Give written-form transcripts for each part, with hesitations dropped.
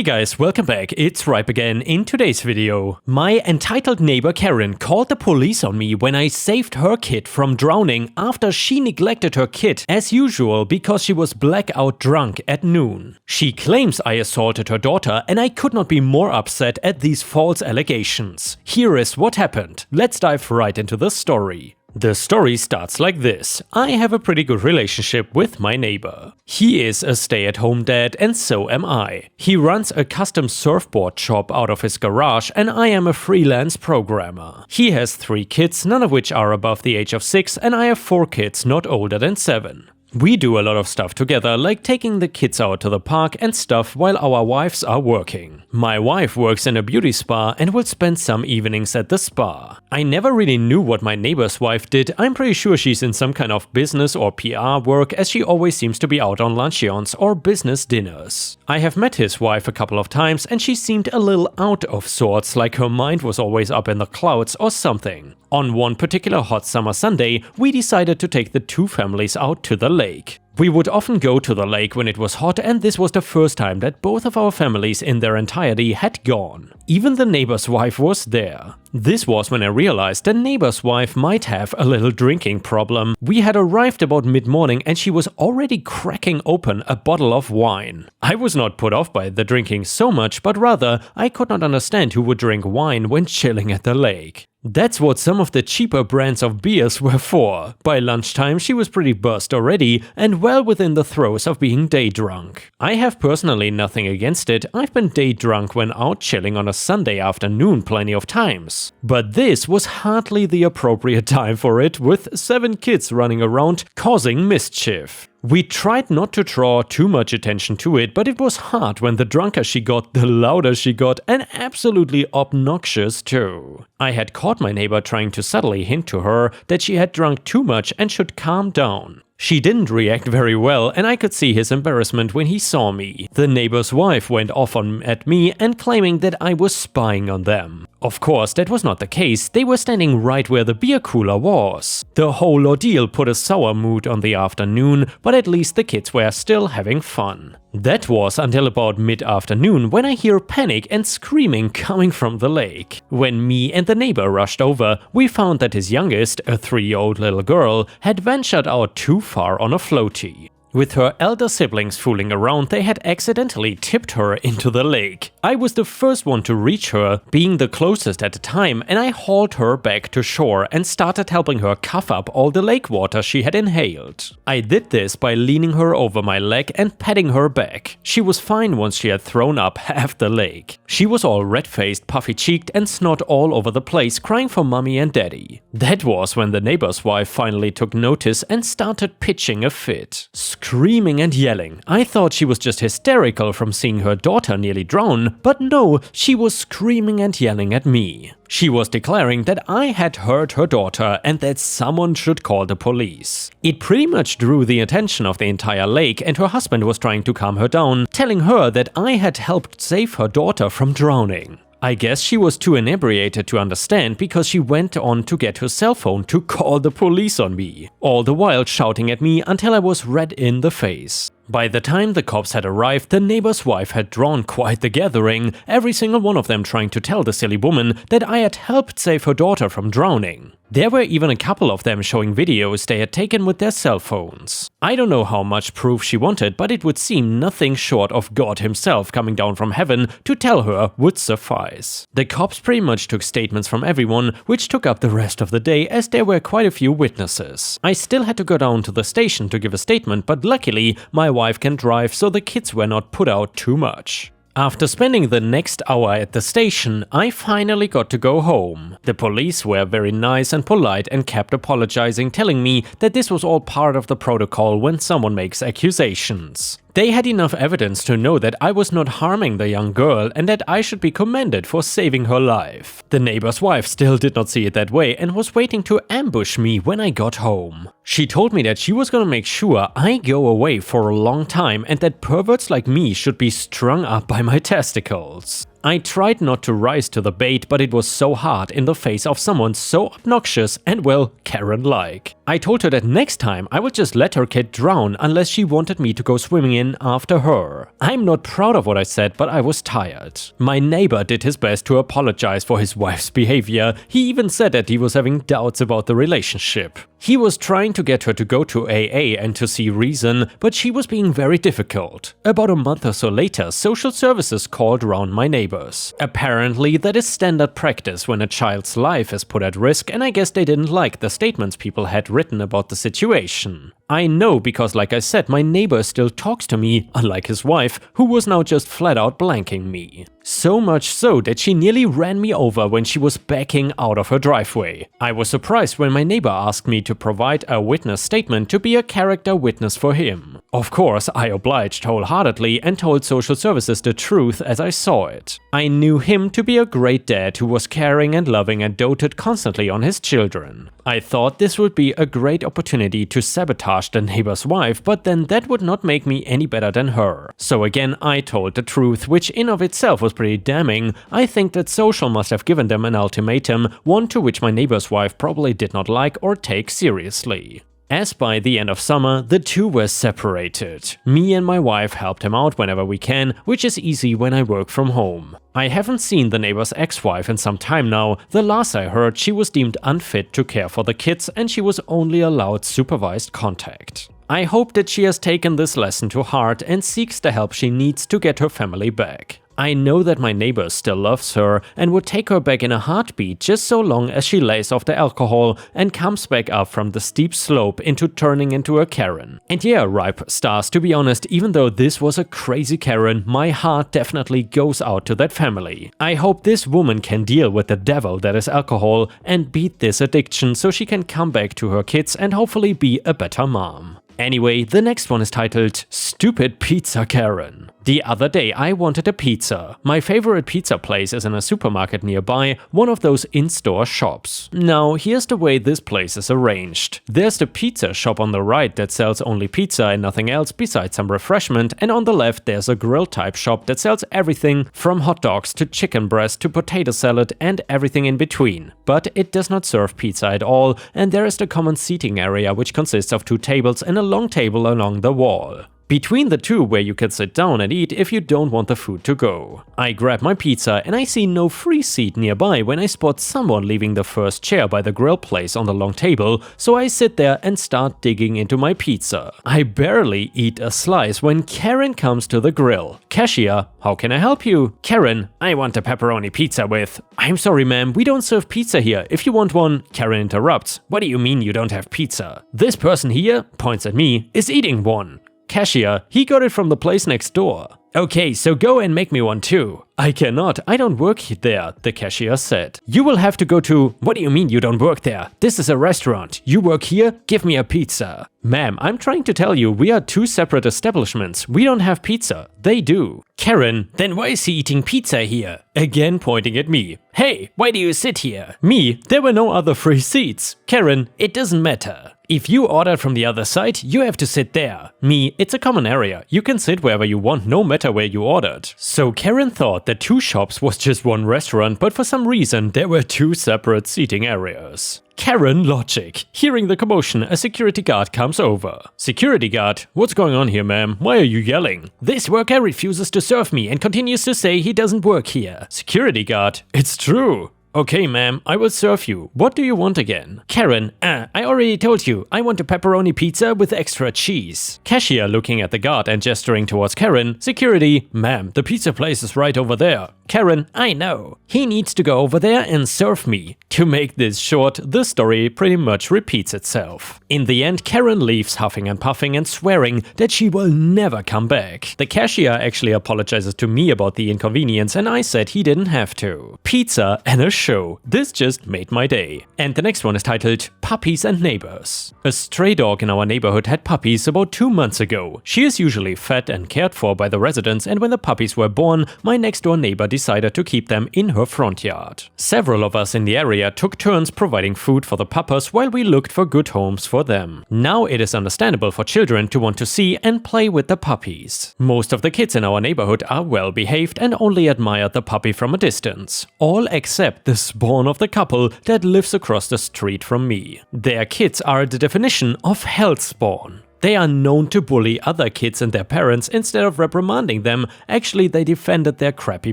Hey guys, welcome back, it's Ripe again. In today's video, my entitled neighbor Karen called the police on me when I saved her kid from drowning after she neglected her kid as usual because she was blackout drunk at noon. She claims I assaulted her daughter and I could not be more upset at these false allegations. Here is what happened. Let's dive right into the story. The story starts like this. I have a pretty good relationship with my neighbor. He is a stay-at-home dad and so am I. He runs a custom surfboard shop out of his garage and I am a freelance programmer. He has 3 kids, none of which are above the age of 6, and I have 4 kids not older than 7. We do a lot of stuff together, like taking the kids out to the park and stuff while our wives are working. My wife works in a beauty spa and will spend some evenings at the spa. I never really knew what my neighbor's wife did. I'm pretty sure she's in some kind of business or PR work, as she always seems to be out on luncheons or business dinners. I have met his wife a couple of times and she seemed a little out of sorts, like her mind was always up in the clouds or something. On one particular hot summer Sunday, we decided to take the 2 families out to the lake. We would often go to the lake when it was hot, and this was the first time that both of our families in their entirety had gone. Even the neighbor's wife was there. This was when I realized the neighbor's wife might have a little drinking problem. We had arrived about mid-morning and she was already cracking open a bottle of wine. I was not put off by the drinking so much, but rather I could not understand who would drink wine when chilling at the lake. That's what some of the cheaper brands of beers were for. By lunchtime she was pretty buzzed already and well within the throes of being day drunk. I have personally nothing against it. I've been day drunk when out chilling on a Sunday afternoon plenty of times. But this was hardly the appropriate time for it, with 7 kids running around causing mischief. We tried not to draw too much attention to it, but it was hard when the drunker she got, the louder she got, and absolutely obnoxious too. I had caught my neighbor trying to subtly hint to her that she had drunk too much and should calm down. She didn't react very well and I could see his embarrassment when he saw me. The neighbor's wife went off at me and claiming that I was spying on them. Of course, that was not the case. They were standing right where the beer cooler was. The whole ordeal put a sour mood on the afternoon, but at least the kids were still having fun. That was until about mid-afternoon when I hear panic and screaming coming from the lake. When me and the neighbor rushed over, we found that his youngest, a 3-year-old little girl, had ventured out too far on a floaty. With her elder siblings fooling around, they had accidentally tipped her into the lake. I was the first one to reach her, being the closest at the time, and I hauled her back to shore and started helping her cough up all the lake water she had inhaled. I did this by leaning her over my leg and patting her back. She was fine once she had thrown up half the lake. She was all red-faced, puffy-cheeked and snot all over the place, crying for mommy and daddy. That was when the neighbor's wife finally took notice and started pitching a fit. Screaming and yelling. I thought she was just hysterical from seeing her daughter nearly drown, but no, she was screaming and yelling at me. She was declaring that I had hurt her daughter and that someone should call the police. It pretty much drew the attention of the entire lake and her husband was trying to calm her down, telling her that I had helped save her daughter from drowning. I guess she was too inebriated to understand because she went on to get her cell phone to call the police on me, all the while shouting at me until I was red in the face. By the time the cops had arrived, the neighbor's wife had drawn quite the gathering, every single one of them trying to tell the silly woman that I had helped save her daughter from drowning. There were even a couple of them showing videos they had taken with their cell phones. I don't know how much proof she wanted, but it would seem nothing short of God himself coming down from heaven to tell her would suffice. The cops pretty much took statements from everyone, which took up the rest of the day as there were quite a few witnesses. I still had to go down to the station to give a statement, but luckily my wife can drive, so the kids were not put out too much. After spending the next hour at the station, I finally got to go home. The police were very nice and polite and kept apologizing, telling me that this was all part of the protocol when someone makes accusations. They had enough evidence to know that I was not harming the young girl and that I should be commended for saving her life. The neighbor's wife still did not see it that way and was waiting to ambush me when I got home. She told me that she was gonna make sure I go away for a long time and that perverts like me should be strung up by my testicles. I tried not to rise to the bait, but it was so hard in the face of someone so obnoxious and, well, Karen-like. I told her that next time I would just let her kid drown unless she wanted me to go swimming in after her. I'm not proud of what I said, but I was tired. My neighbor did his best to apologize for his wife's behavior. He even said that he was having doubts about the relationship. He was trying to get her to go to AA and to see reason, but she was being very difficult. About a month or so later, social services called around my neighbors. Apparently, that is standard practice when a child's life is put at risk, and I guess they didn't like the statements people had written about the situation. I know because, like I said, my neighbor still talks to me, unlike his wife, who was now just flat out blanking me. So much so that she nearly ran me over when she was backing out of her driveway. I was surprised when my neighbor asked me to provide a witness statement to be a character witness for him. Of course, I obliged wholeheartedly and told social services the truth as I saw it. I knew him to be a great dad who was caring and loving and doted constantly on his children. I thought this would be a great opportunity to sabotage the neighbor's wife, but then that would not make me any better than her. So again, I told the truth, which in of itself was pretty damning. I think that social must have given them an ultimatum, one to which my neighbor's wife probably did not like or take seriously. As by the end of summer, the two were separated. Me and my wife helped him out whenever we can, which is easy when I work from home. I haven't seen the neighbor's ex-wife in some time now. The last I heard, she was deemed unfit to care for the kids and she was only allowed supervised contact. I hope that she has taken this lesson to heart and seeks the help she needs to get her family back. I know that my neighbor still loves her and would take her back in a heartbeat just so long as she lays off the alcohol and comes back up from the steep slope into turning into a Karen. And yeah, Ripe Stars, to be honest, even though this was a crazy Karen, my heart definitely goes out to that family. I hope this woman can deal with the devil that is alcohol and beat this addiction so she can come back to her kids and hopefully be a better mom. Anyway, the next one is titled Stupid Pizza Karen. The other day I wanted a pizza. My favorite pizza place is in a supermarket nearby, one of those in-store shops. Now, here's the way this place is arranged. There's the pizza shop on the right that sells only pizza and nothing else besides some refreshment, and on the left there's a grill type shop that sells everything from hot dogs to chicken breast to potato salad and everything in between. But it does not serve pizza at all, and there is the common seating area which consists of 2 tables and a long table along the wall. Between the two where you can sit down and eat if you don't want the food to go. I grab my pizza and I see no free seat nearby when I spot someone leaving the first chair by the grill place on the long table, so I sit there and start digging into my pizza. I barely eat a slice when Karen comes to the grill. Cashier, how can I help you? Karen, I want a pepperoni pizza with. I'm sorry ma'am, we don't serve pizza here. If you want one, Karen interrupts. What do you mean you don't have pizza? This person here, points at me, is eating one. Cashier, he got it from the place next door. Okay, so go and make me one too. I cannot, I don't work there, the cashier said. You will have to go to… What do you mean you don't work there? This is a restaurant. You work here? Give me a pizza. Ma'am, I'm trying to tell you, we are 2 separate establishments. We don't have pizza. They do. Karen, then why is he eating pizza here? Again pointing at me. Hey, why do you sit here? Me, there were no other free seats. Karen, it doesn't matter. If you ordered from the other side, you have to sit there. Me, it's a common area. You can sit wherever you want, no matter where you ordered. So Karen thought that 2 shops was just 1 restaurant, but for some reason there were 2 separate seating areas. Karen logic. Hearing the commotion, a security guard comes over. Security guard, what's going on here, ma'am? Why are you yelling? This worker refuses to serve me and continues to say he doesn't work here. Security guard, it's true. Okay, ma'am, I will serve you. What do you want again? Karen, I already told you, I want a pepperoni pizza with extra cheese. Cashier looking at the guard and gesturing towards Karen. Security, ma'am, the pizza place is right over there. Karen, I know. He needs to go over there and serve me. To make this short, the story pretty much repeats itself. In the end, Karen leaves huffing and puffing and swearing that she will never come back. The cashier actually apologizes to me about the inconvenience and I said he didn't have to. Pizza and a show. This just made my day. And the next one is titled Puppies and Neighbors. A stray dog in our neighborhood had puppies about 2 months ago. She is usually fed and cared for by the residents, and when the puppies were born, my next door neighbor decided decided to keep them in her front yard. Several of us in the area took turns providing food for the puppers while we looked for good homes for them. Now it is understandable for children to want to see and play with the puppies. Most of the kids in our neighborhood are well behaved and only admire the puppy from a distance. All except the spawn of the couple that lives across the street from me. Their kids are the definition of hellspawn. They are known to bully other kids and their parents instead of reprimanding them. Actually, they defended their crappy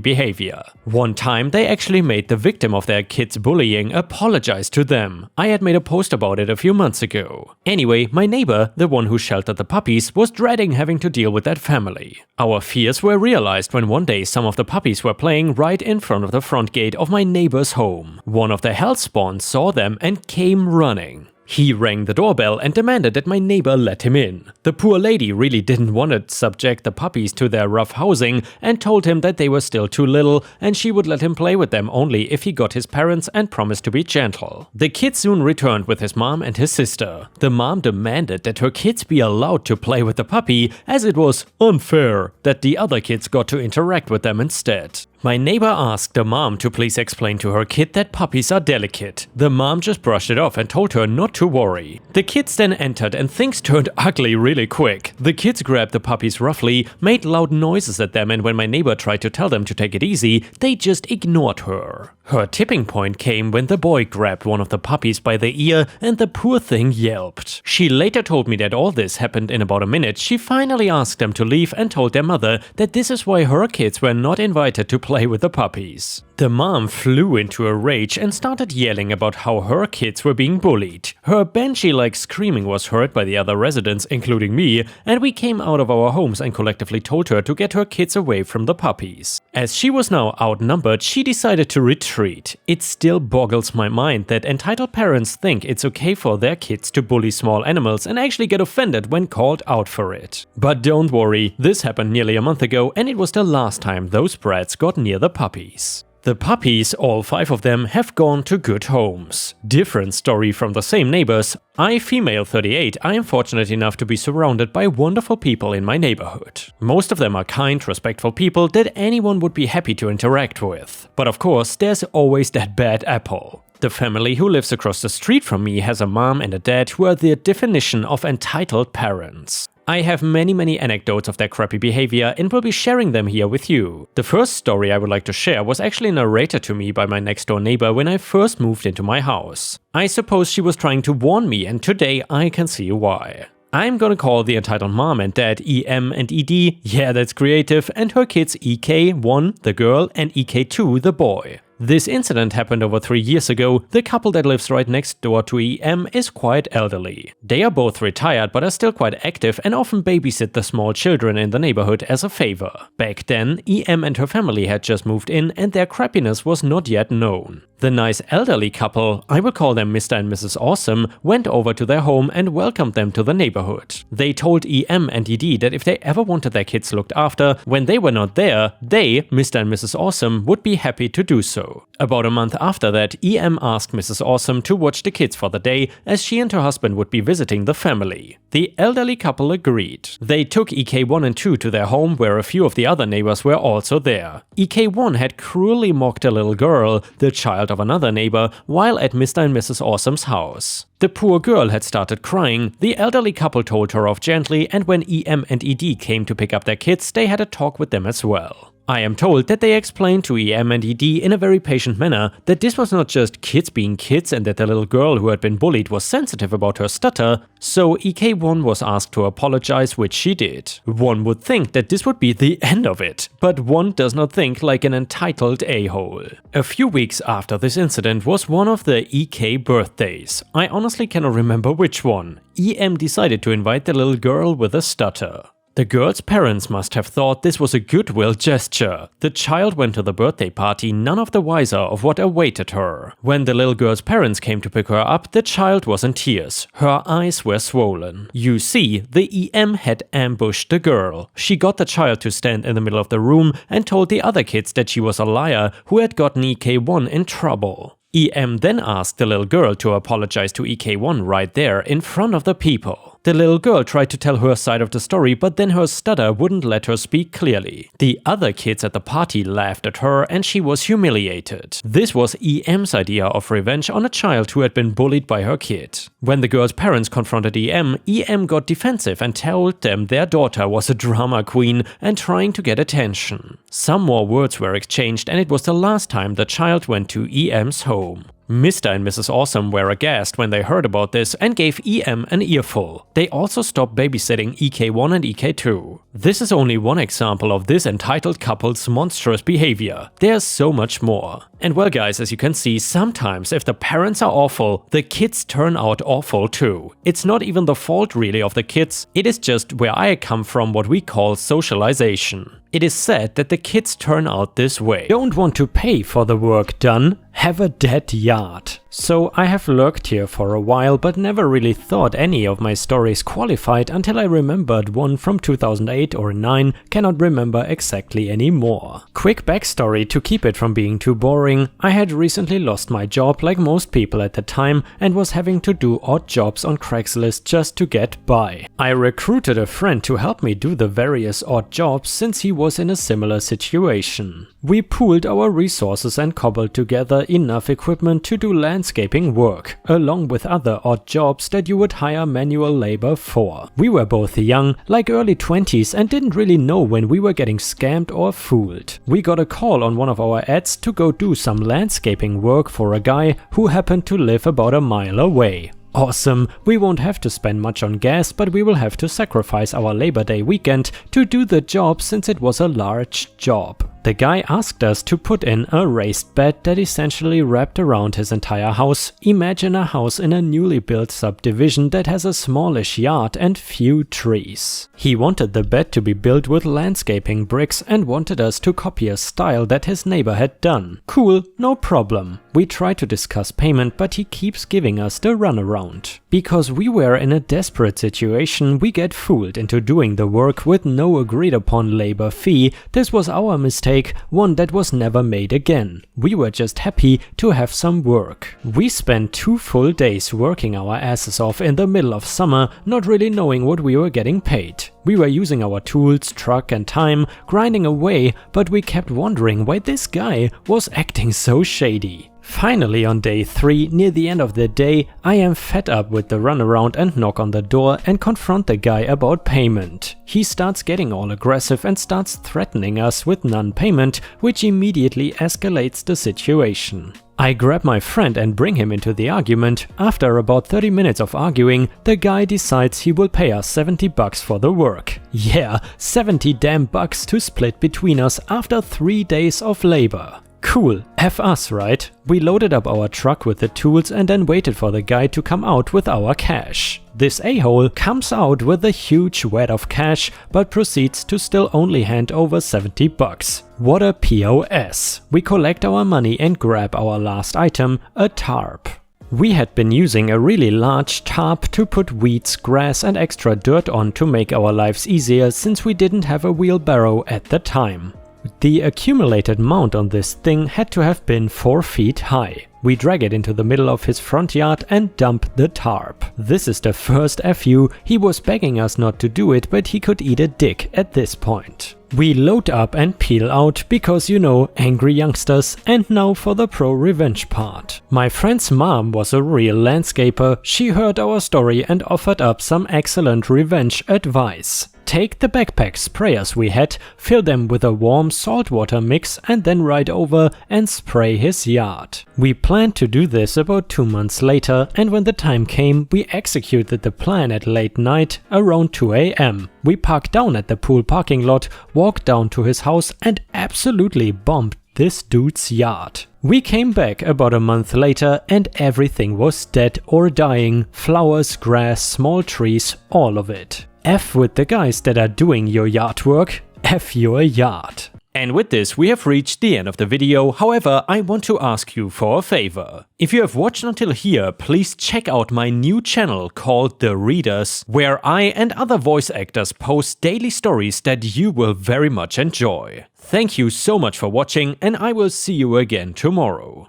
behavior. One time, they actually made the victim of their kids' bullying apologize to them. I had made a post about it a few months ago. Anyway, my neighbor, the one who sheltered the puppies, was dreading having to deal with that family. Our fears were realized when one day some of the puppies were playing right in front of the front gate of my neighbor's home. One of the hellspawns saw them and came running. He rang the doorbell and demanded that my neighbor let him in. The poor lady really didn't want to subject the puppies to their rough housing and told him that they were still too little and she would let him play with them only if he got his parents and promised to be gentle. The kid soon returned with his mom and his sister. The mom demanded that her kids be allowed to play with the puppy as it was unfair that the other kids got to interact with them instead. My neighbor asked the mom to please explain to her kid that puppies are delicate. The mom just brushed it off and told her not to worry. The kids then entered and things turned ugly really quick. The kids grabbed the puppies roughly, made loud noises at them, and when my neighbor tried to tell them to take it easy, they just ignored her. Her tipping point came when the boy grabbed one of the puppies by the ear and the poor thing yelped. She later told me that all this happened in about a minute. She finally asked them to leave and told their mother that this is why her kids were not invited to play with the puppies. The mom flew into a rage and started yelling about how her kids were being bullied. Her banshee-like screaming was heard by the other residents, including me, and we came out of our homes and collectively told her to get her kids away from the puppies. As she was now outnumbered, she decided to retreat. It still boggles my mind that entitled parents think it's okay for their kids to bully small animals and actually get offended when called out for it. But don't worry, this happened nearly a month ago and it was the last time those brats got near the puppies. The puppies, all 5 of them, have gone to good homes. Different story from the same neighbors. I, female 38, I am fortunate enough to be surrounded by wonderful people in my neighborhood. Most of them are kind, respectful people that anyone would be happy to interact with. But of course, there's always that bad apple. The family who lives across the street from me has a mom and a dad who are the definition of entitled parents. I have many anecdotes of their crappy behavior and will be sharing them here with you. The first story I would like to share was actually narrated to me by my next door neighbor when I first moved into my house. I suppose she was trying to warn me, and today I can see why. I'm gonna call the entitled mom and dad EM and ED, yeah that's creative, and her kids EK1, the girl, and EK2, the boy. This incident happened over 3 years ago. The couple that lives right next door to EM is quite elderly. They are both retired but are still quite active and often babysit the small children in the neighborhood as a favor. Back then, EM and her family had just moved in and their crappiness was not yet known. The nice elderly couple, I will call them Mr. and Mrs. Awesome, went over to their home and welcomed them to the neighborhood. They told EM and ED that if they ever wanted their kids looked after when they were not there, they, Mr. and Mrs. Awesome, would be happy to do so. About a month after that, EM asked Mrs. Awesome to watch the kids for the day as she and her husband would be visiting the family. The elderly couple agreed. They took EK1 and 2 to their home where a few of the other neighbors were also there. EK1 had cruelly mocked a little girl, the child of another neighbor, while at Mr. and Mrs. Awesome's house. The poor girl had started crying. The elderly couple told her off gently, and when EM and ED came to pick up their kids, they had a talk with them as well. I am told that they explained to EM and ED in a very patient manner that this was not just kids being kids and that the little girl who had been bullied was sensitive about her stutter, so EK1 was asked to apologize, which she did. One would think that this would be the end of it, but one does not think like an entitled a-hole. A few weeks after this incident was one of the EK birthdays. I honestly cannot remember which one. EM decided to invite the little girl with a stutter. The girl's parents must have thought this was a goodwill gesture. The child went to the birthday party none of the wiser of what awaited her. When the little girl's parents came to pick her up, the child was in tears. Her eyes were swollen. You see, the EM had ambushed the girl. She got the child to stand in the middle of the room and told the other kids that she was a liar who had gotten EK1 in trouble. EM then asked the little girl to apologize to EK1 right there in front of the people. The little girl tried to tell her side of the story, but then her stutter wouldn't let her speak clearly. The other kids at the party laughed at her and she was humiliated. This was EM's idea of revenge on a child who had been bullied by her kid. When the girl's parents confronted EM got defensive and told them their daughter was a drama queen and trying to get attention. Some more words were exchanged and it was the last time the child went to EM's home. Mr. and Mrs. Awesome were aghast when they heard about this and gave EM an earful. They also stopped babysitting EK1 and EK2. This is only one example of this entitled couple's monstrous behavior. There's so much more. And well guys, as you can see, sometimes if the parents are awful, the kids turn out awful too. It's not even the fault really of the kids, it is just where I come from what we call socialization. It is said that the kids turn out this way. Don't want to pay for the work done? Have a dead yard. So I have lurked here for a while but never really thought any of my stories qualified until I remembered one from 2008 or 9, cannot remember exactly anymore. Quick backstory to keep it from being too boring. I had recently lost my job like most people at the time and was having to do odd jobs on Craigslist just to get by. I recruited a friend to help me do the various odd jobs since he was in a similar situation. We pooled our resources and cobbled together enough equipment to do landscaping work, along with other odd jobs that you would hire manual labor for. We were both young, like early 20s, and didn't really know when we were getting scammed or fooled. We got a call on one of our ads to go do some landscaping work for a guy who happened to live about a mile away. Awesome, we won't have to spend much on gas, but we will have to sacrifice our Labor Day weekend to do the job since it was a large job. The guy asked us to put in a raised bed that essentially wrapped around his entire house. Imagine a house in a newly built subdivision that has a smallish yard and few trees. He wanted the bed to be built with landscaping bricks and wanted us to copy a style that his neighbor had done. Cool, no problem. We try to discuss payment, but he keeps giving us the runaround. Because we were in a desperate situation, we get fooled into doing the work with no agreed upon labor fee. This was our mistake, one that was never made again. We were just happy to have some work. We spent 2 full days working our asses off in the middle of summer, not really knowing what we were getting paid. We were using our tools, truck and time, grinding away, but we kept wondering why this guy was acting so shady. Finally, on day 3, near the end of the day, I am fed up with the runaround and knock on the door and confront the guy about payment. He starts getting all aggressive and starts threatening us with non-payment, which immediately escalates the situation. I grab my friend and bring him into the argument. After about 30 minutes of arguing, the guy decides he will pay us $70 for the work. Yeah, 70 damn bucks to split between us after 3 days of labor. Cool, F us, right? We loaded up our truck with the tools and then waited for the guy to come out with our cash. This a-hole comes out with a huge wad of cash, but proceeds to still only hand over 70 bucks. What a POS. We collect our money and grab our last item, a tarp. We had been using a really large tarp to put weeds, grass and extra dirt on to make our lives easier since we didn't have a wheelbarrow at the time. The accumulated mount on this thing had to have been 4 feet high. We drag it into the middle of his front yard and dump the tarp. This is the first FU. He was begging us not to do it, but he could eat a dick at this point. We load up and peel out because, you know, angry youngsters. And now for the pro revenge part. My friend's mom was a real landscaper. She heard our story and offered up some excellent revenge advice. Take the backpack sprayers we had, fill them with a warm saltwater mix and then ride over and spray his yard. We planned to do this about 2 months later, and when the time came, we executed the plan at late night around 2 AM. We parked down at the pool parking lot, walked down to his house and absolutely bombed this dude's yard. We came back about a month later and everything was dead or dying. Flowers, grass, small trees, all of it. F with the guys that are doing your yard work, F your yard. And with this we have reached the end of the video. However, I want to ask you for a favor. If you have watched until here, please check out my new channel called The Readers, where I and other voice actors post daily stories that you will very much enjoy. Thank you so much for watching and I will see you again tomorrow.